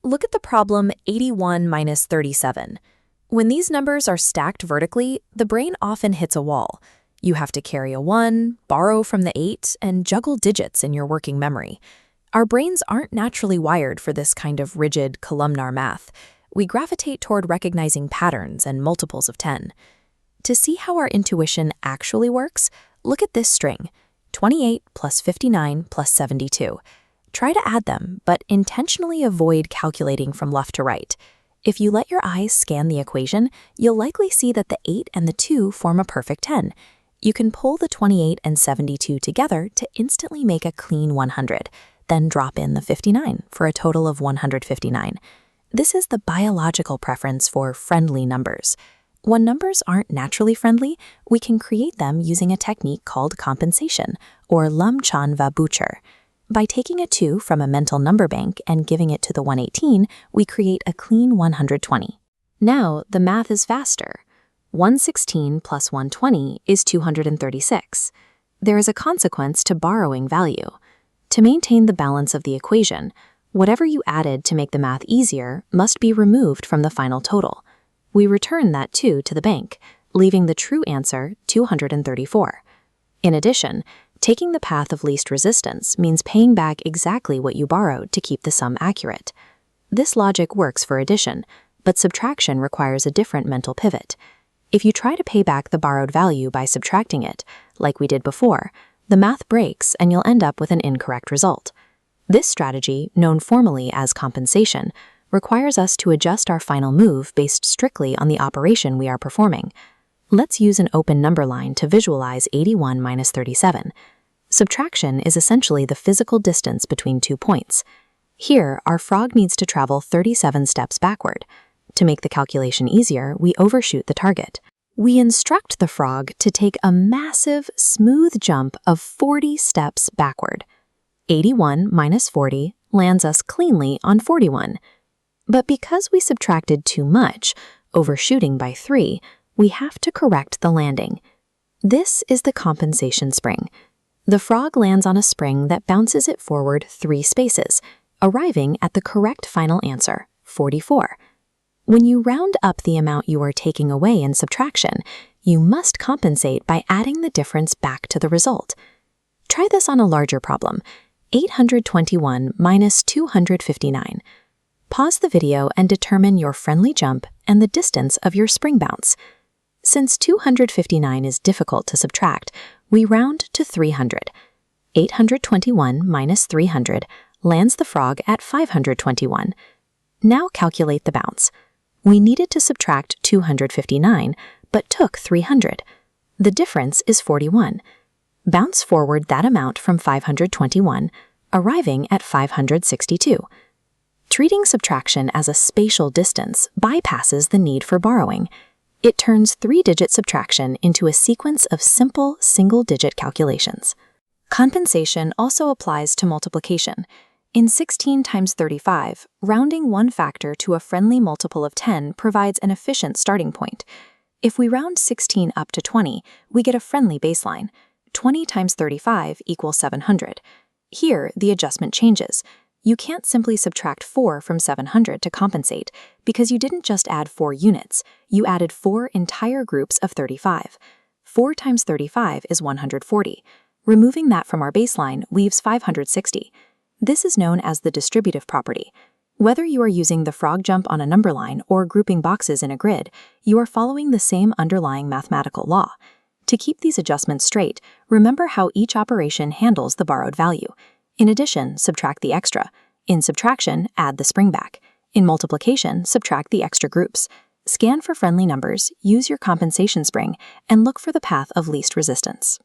Look at the problem 81 minus 37. When these numbers are stacked vertically, the brain often hits a wall. You have to carry a 1, borrow from the 8, and juggle digits in your working memory. Our brains aren't naturally wired for this kind of rigid, columnar math. We gravitate toward recognizing patterns and multiples of 10. To see how our intuition actually works, look at this string, 28 plus 59 plus 72. Try to add them, but intentionally avoid calculating from left to right. If you let your eyes scan the equation, you'll likely see that the 8 and the 2 form a perfect 10. You can pull the 28 and 72 together to instantly make a clean 100, then drop in the 59 for a total of 159. This is the biological preference for friendly numbers. When numbers aren't naturally friendly, we can create them using a technique called compensation, or Lam-Chan-Va-Butcher. By taking a 2 from a mental number bank and giving it to the 118, we create a clean 120. Now, the math is faster. 116 plus 120 is 236. There is a consequence to borrowing value. To maintain the balance of the equation, whatever you added to make the math easier must be removed from the final total. We return that 2 to the bank, leaving the true answer 234. In addition, taking the path of least resistance means paying back exactly what you borrowed to keep the sum accurate. This logic works for addition, but subtraction requires a different mental pivot. If you try to pay back the borrowed value by subtracting it, like we did before, the math breaks and you'll end up with an incorrect result. This strategy, known formally as compensation, requires us to adjust our final move based strictly on the operation we are performing. Let's use an open number line to visualize 81 minus 37. Subtraction is essentially the physical distance between 2 points. Here, our frog needs to travel 37 steps backward. To make the calculation easier, we overshoot the target. We instruct the frog to take a massive, smooth jump of 40 steps backward. 81 minus 40 lands us cleanly on 41. But because we subtracted too much, overshooting by 3, we have to correct the landing. This is the compensation spring. The frog lands on a spring that bounces it forward 3 spaces, arriving at the correct final answer, 44. When you round up the amount you are taking away in subtraction, you must compensate by adding the difference back to the result. Try this on a larger problem, 821 minus 259. Pause the video and determine your friendly jump and the distance of your spring bounce. Since 259 is difficult to subtract, we round to 300. 821 minus 300 lands the frog at 521. Now calculate the bounce. We needed to subtract 259, but took 300. The difference is 41. Bounce forward that amount from 521, arriving at 562. Treating subtraction as a spatial distance bypasses the need for borrowing. It turns 3-digit subtraction into a sequence of simple single-digit calculations. Compensation also applies to multiplication. In 16 times 35, rounding one factor to a friendly multiple of 10 provides an efficient starting point. If we round 16 up to 20, we get a friendly baseline. 20 times 35 equals 700. Here, the adjustment changes. You can't simply subtract 4 from 700 to compensate, because you didn't just add 4 units, you added 4 entire groups of 35. 4 times 35 is 140. Removing that from our baseline leaves 560. This is known as the distributive property. Whether you are using the frog jump on a number line or grouping boxes in a grid, you are following the same underlying mathematical law. To keep these adjustments straight, remember how each operation handles the borrowed value. In addition, subtract the extra. In subtraction, add the spring back. In multiplication, subtract the extra groups. Scan for friendly numbers, use your compensation spring, and look for the path of least resistance.